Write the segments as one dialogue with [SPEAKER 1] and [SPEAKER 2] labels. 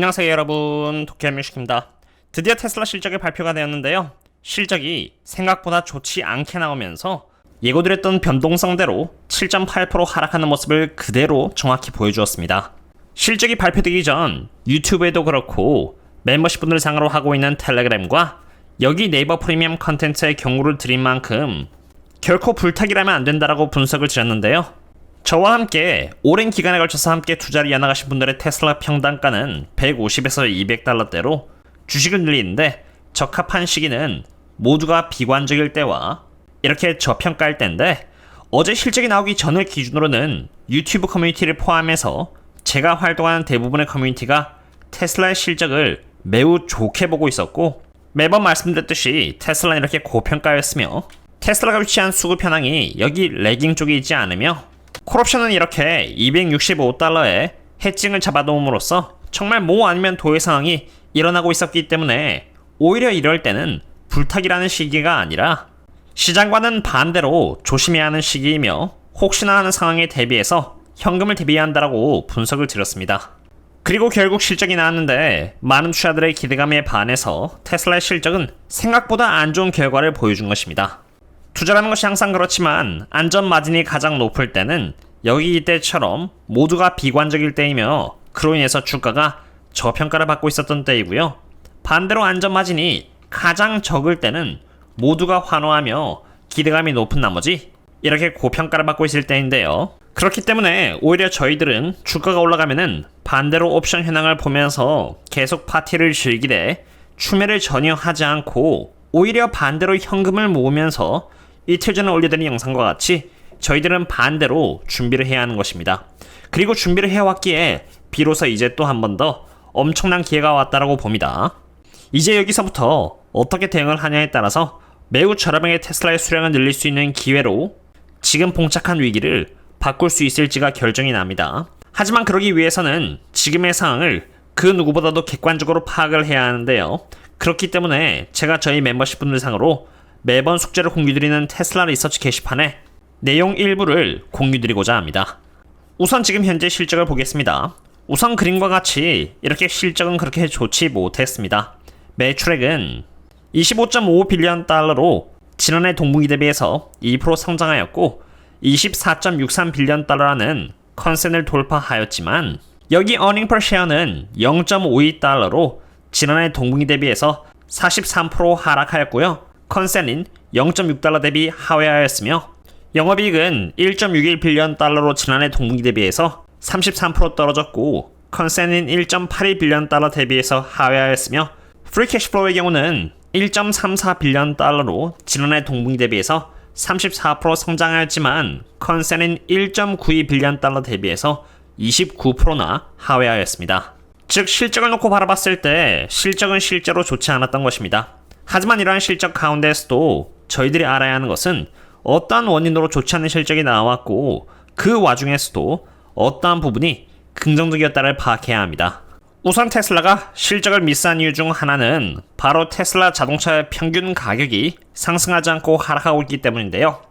[SPEAKER 1] 안녕하세요 여러분, 도쿄뮤식입니다. 드디어 테슬라 실적이 발표가 되었는데요. 실적이 생각보다 좋지 않게 나오면서 예고드렸던 변동성대로 7.8% 하락하는 모습을 그대로 정확히 보여주었습니다. 실적이 발표되기 전 유튜브에도 그렇고 멤버십 분들 상으로 하고 있는 텔레그램과 여기 네이버 프리미엄 컨텐츠의 경고를 드린 만큼 결코 불탁이라면 안 된다라고 분석을 드렸는데요. 저와 함께 오랜 기간에 걸쳐서 함께 투자를 이어나가신 분들의 테슬라 평단가는 150에서 200달러대로 주식을 늘리는데 적합한 시기는 모두가 비관적일 때와 이렇게 저평가일 때인데, 어제 실적이 나오기 전을 기준으로는 유튜브 커뮤니티를 포함해서 제가 활동하는 대부분의 커뮤니티가 테슬라의 실적을 매우 좋게 보고 있었고, 매번 말씀드렸듯이 테슬라는 이렇게 고평가였으며 테슬라가 위치한 수급 현황이 여기 레깅 쪽에 있지 않으며 콜옵션은 이렇게 265달러에 해칭을 잡아놓음으로써 정말 모 아니면 도의 상황이 일어나고 있었기 때문에 오히려 이럴 때는 불탁이라는 시기가 아니라 시장과는 반대로 조심해야 하는 시기이며 혹시나 하는 상황에 대비해서 현금을 대비해야 한다라고 분석을 드렸습니다. 그리고 결국 실적이 나왔는데 많은 투자들의 기대감에 반해서 테슬라의 실적은 생각보다 안 좋은 결과를 보여준 것입니다. 투자라는 것이 항상 그렇지만 안전 마진이 가장 높을 때는 여기 이때처럼 모두가 비관적일 때이며 그로 인해서 주가가 저평가를 받고 있었던 때이고요. 반대로 안전 마진이 가장 적을 때는 모두가 환호하며 기대감이 높은 나머지 이렇게 고평가를 받고 있을 때인데요. 그렇기 때문에 오히려 저희들은 주가가 올라가면은 반대로 옵션 현황을 보면서 계속 파티를 즐기되 추매를 전혀 하지 않고 오히려 반대로 현금을 모으면서 이틀 전에 올려드린 영상과 같이 저희들은 반대로 준비를 해야 하는 것입니다. 그리고 준비를 해왔기에 비로소 이제 또 한 번 더 엄청난 기회가 왔다라고 봅니다. 이제 여기서부터 어떻게 대응을 하냐에 따라서 매우 저렴하게 테슬라의 수량을 늘릴 수 있는 기회로 지금 봉착한 위기를 바꿀 수 있을지가 결정이 납니다. 하지만 그러기 위해서는 지금의 상황을 그 누구보다도 객관적으로 파악을 해야 하는데요. 그렇기 때문에 제가 저희 멤버십 분들 상으로 매번 숙제를 공유드리는 테슬라 리서치 게시판에 내용 일부를 공유드리고자 합니다. 우선 지금 현재 실적을 보겠습니다. 우선 그림과 같이 이렇게 실적은 그렇게 좋지 못했습니다. 매출액은 25.5빌리언 달러로 지난해 동분기 대비해서 2% 성장하였고 24.63빌리언 달러라는 컨센을 돌파하였지만 여기 어닝 퍼 쉐어는 0.52달러로 지난해 동분기 대비해서 43% 하락하였고요. 컨센인 0.6달러 대비 하회하였으며 영업이익은 1.61빌리언 달러로 지난해 동분기 대비해서 33% 떨어졌고 컨센인 1.82빌리언 달러 대비해서 하회하였으며 프리 캐시플로우의 경우는 1.34빌리언 달러로 지난해 동분기 대비해서 34% 성장하였지만 컨센인 1.92빌리언 달러 대비해서 29%나 하회하였습니다. 즉 실적을 놓고 바라봤을 때 실적은 실제로 좋지 않았던 것입니다. 하지만 이러한 실적 가운데에서도 저희들이 알아야 하는 것은 어떠한 원인으로 좋지 않은 실적이 나왔고 그 와중에서도 어떠한 부분이 긍정적이었다를 파악해야 합니다. 우선 테슬라가 실적을 미스한 이유 중 하나는 바로 테슬라 자동차의 평균 가격이 상승하지 않고 하락하고 있기 때문인데요.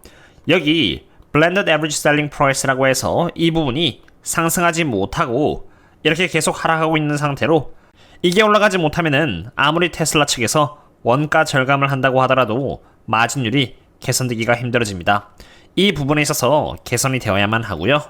[SPEAKER 1] 여기 Blended Average Selling Price라고 해서 이 부분이 상승하지 못하고 이렇게 계속 하락하고 있는 상태로 이게 올라가지 못하면은 아무리 테슬라 측에서 원가 절감을 한다고 하더라도 마진율이 개선되기가 힘들어집니다. 이 부분에 있어서 개선이 되어야만 하고요.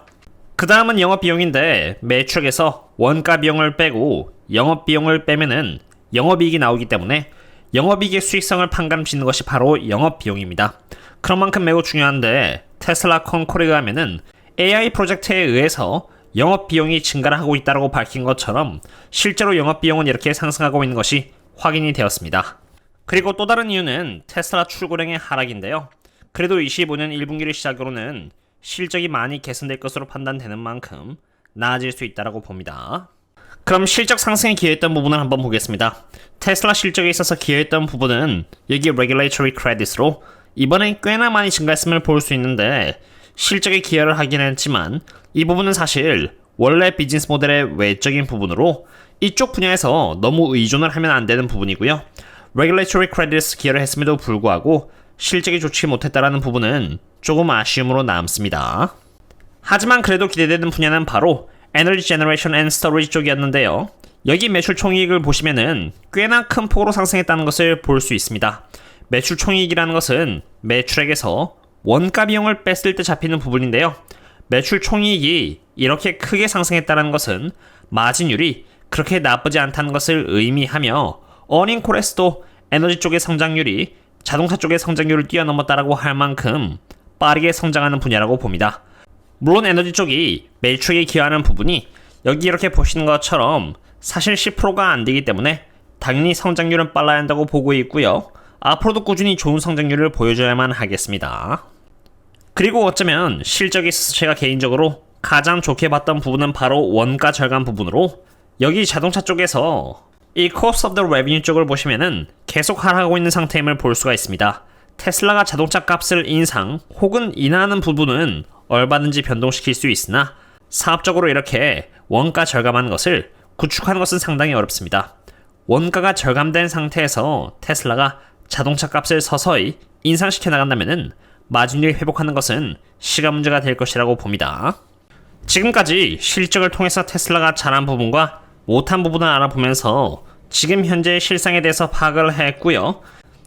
[SPEAKER 1] 그 다음은 영업비용인데 매출액에서 원가 비용을 빼고 영업비용을 빼면은 영업이익이 나오기 때문에 영업이익의 수익성을 판가름짓는 것이 바로 영업비용입니다. 그런 만큼 매우 중요한데 테슬라 컨콜에 의하면은 AI 프로젝트에 의해서 영업비용이 증가를 하고 있다고 밝힌 것처럼 실제로 영업비용은 이렇게 상승하고 있는 것이 확인이 되었습니다. 그리고 또 다른 이유는 테슬라 출고량의 하락인데요. 그래도 25년 1분기를 시작으로는 실적이 많이 개선될 것으로 판단되는 만큼 나아질 수 있다고 봅니다. 그럼 실적 상승에 기여했던 부분을 한번 보겠습니다. 테슬라 실적에 있어서 기여했던 부분은 여기 Regulatory Credits로 이번에 꽤나 많이 증가했음을 볼 수 있는데 실적에 기여를 하긴 했지만 이 부분은 사실 원래 비즈니스 모델의 외적인 부분으로 이쪽 분야에서 너무 의존을 하면 안 되는 부분이고요. Regulatory Credits 기여를 했음에도 불구하고 실적이 좋지 못했다라는 부분은 조금 아쉬움으로 남습니다. 하지만 그래도 기대되는 분야는 바로 에너지 제너레이션 앤 스토리지 쪽이었는데요. 여기 매출 총이익을 보시면은 꽤나 큰 폭으로 상승했다는 것을 볼 수 있습니다. 매출 총이익이라는 것은 매출액에서 원가 비용을 뺐을 때 잡히는 부분인데요. 매출 총이익이 이렇게 크게 상승했다는 것은 마진율이 그렇게 나쁘지 않다는 것을 의미하며 어닝콜에서도 에너지 쪽의 성장률이 자동차 쪽의 성장률을 뛰어넘었다라고 할 만큼 빠르게 성장하는 분야라고 봅니다. 물론 에너지 쪽이 매출에 기여하는 부분이 여기 이렇게 보시는 것처럼 사실 10%가 안 되기 때문에 당연히 성장률은 빨라야 한다고 보고 있고요. 앞으로도 꾸준히 좋은 성장률을 보여줘야만 하겠습니다. 그리고 어쩌면 실적에 있어서 제가 개인적으로 가장 좋게 봤던 부분은 바로 원가 절감 부분으로 여기 자동차 쪽에서 이 cost of the revenue 쪽을 보시면은 계속 하락하고 있는 상태임을 볼 수가 있습니다. 테슬라가 자동차 값을 인상 혹은 인하하는 부분은 얼마든지 변동시킬 수 있으나 사업적으로 이렇게 원가 절감하는 것을 구축하는 것은 상당히 어렵습니다. 원가가 절감된 상태에서 테슬라가 자동차 값을 서서히 인상시켜 나간다면은 마진율 회복하는 것은 시간 문제가 될 것이라고 봅니다. 지금까지 실적을 통해서 테슬라가 잘한 부분과 못한 부분을 알아보면서 지금 현재의 실상에 대해서 파악을 했고요.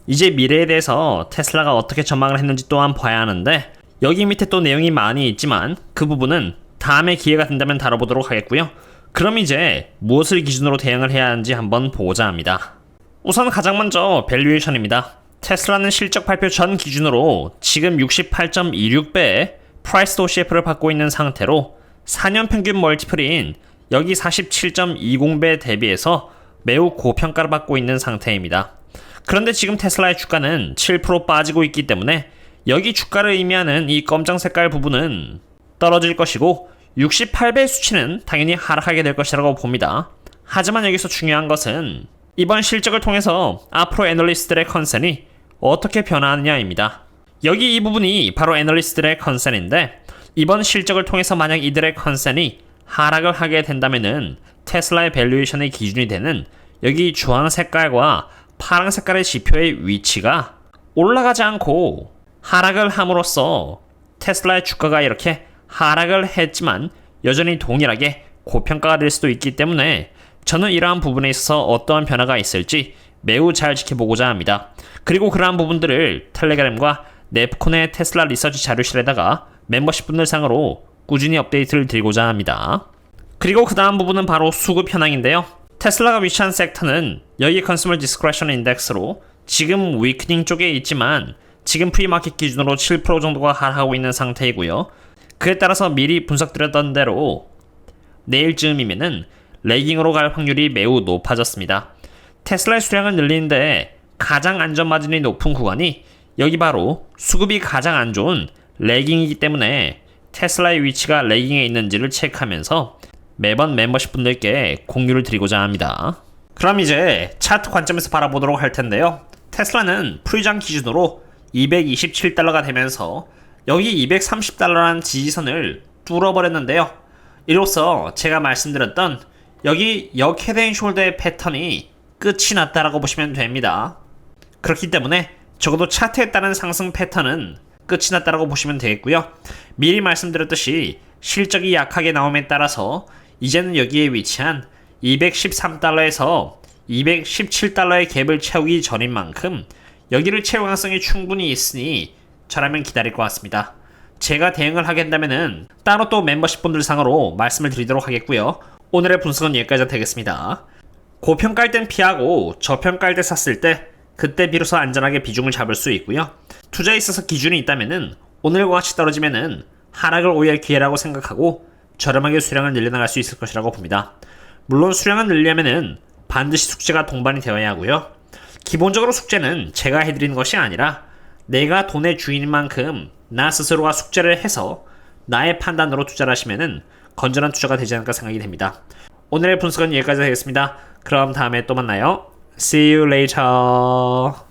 [SPEAKER 1] 이제 미래에 대해서 테슬라가 어떻게 전망을 했는지 또한 봐야 하는데 여기 밑에 또 내용이 많이 있지만 그 부분은 다음에 기회가 된다면 다뤄보도록 하겠고요. 그럼 이제 무엇을 기준으로 대응을 해야 하는지 한번 보고자 합니다. 우선 가장 먼저 밸류에이션입니다. 테슬라는 실적 발표 전 기준으로 지금 68.26배의 프라이스 OCF를 받고 있는 상태로 4년 평균 멀티플인 여기 47.20배 대비해서 매우 고평가를 받고 있는 상태입니다. 그런데 지금 테슬라의 주가는 7% 빠지고 있기 때문에 여기 주가를 의미하는 이 검정 색깔 부분은 떨어질 것이고 68배 수치는 당연히 하락하게 될 것이라고 봅니다. 하지만 여기서 중요한 것은 이번 실적을 통해서 앞으로 애널리스트들의 컨센이 어떻게 변화하느냐입니다. 여기 이 부분이 바로 애널리스트들의 컨센인데 이번 실적을 통해서 만약 이들의 컨센이 하락을 하게 된다면은 테슬라의 밸류에이션의 기준이 되는 여기 주황 색깔과 파랑 색깔의 지표의 위치가 올라가지 않고 하락을 함으로써 테슬라의 주가가 이렇게 하락을 했지만 여전히 동일하게 고평가가 될 수도 있기 때문에 저는 이러한 부분에 있어서 어떠한 변화가 있을지 매우 잘 지켜보고자 합니다. 그리고 그러한 부분들을 텔레그램과 넵콘의 테슬라 리서치 자료실에다가 멤버십 분들 상으로 꾸준히 업데이트를 드리고자 합니다. 그리고 그 다음 부분은 바로 수급 현황인데요. 테슬라가 위치한 섹터는 여기 컨슈머 디스크레션 인덱스로 지금 위크닝 쪽에 있지만 지금 프리마켓 기준으로 7% 정도가 하락하고 있는 상태이고요. 그에 따라서 미리 분석드렸던 대로 내일쯤이면은 레깅으로 갈 확률이 매우 높아졌습니다. 테슬라의 수량을 늘리는데 가장 안전 마진이 높은 구간이 여기 바로 수급이 가장 안 좋은 레깅이기 때문에 테슬라의 위치가 레깅에 있는지를 체크하면서 매번 멤버십 분들께 공유를 드리고자 합니다. 그럼 이제 차트 관점에서 바라보도록 할 텐데요. 테슬라는 프리장 기준으로 227달러가 되면서 여기 230달러라는 지지선을 뚫어버렸는데요. 이로써 제가 말씀드렸던 여기 역 헤드앤숄더의 패턴이 끝이 났다라고 보시면 됩니다. 그렇기 때문에 적어도 차트에 따른 상승 패턴은 끝이 났다라고 보시면 되겠고요. 미리 말씀드렸듯이 실적이 약하게 나옴에 따라서 이제는 여기에 위치한 213달러에서 217달러의 갭을 채우기 전인 만큼 여기를 채울 가능성이 충분히 있으니 저라면 기다릴 것 같습니다. 제가 대응을 하게 된다면은 따로 또 멤버십 분들 상으로 말씀을 드리도록 하겠고요. 오늘의 분석은 여기까지 되겠습니다. 고평가일 땐 피하고 저평가일 때 샀을 때 그때 비로소 안전하게 비중을 잡을 수 있고요. 투자에 있어서 기준이 있다면은 오늘과 같이 떨어지면은 하락을 오히려 기회라고 생각하고 저렴하게 수량을 늘려나갈 수 있을 것이라고 봅니다. 물론 수량을 늘리려면은 반드시 숙제가 동반이 되어야 하고요. 기본적으로 숙제는 제가 해드리는 것이 아니라 내가 돈의 주인인 만큼 나 스스로가 숙제를 해서 나의 판단으로 투자를 하시면은 건전한 투자가 되지 않을까 생각이 됩니다. 오늘의 분석은 여기까지 하겠습니다. 그럼 다음에 또 만나요. See you later.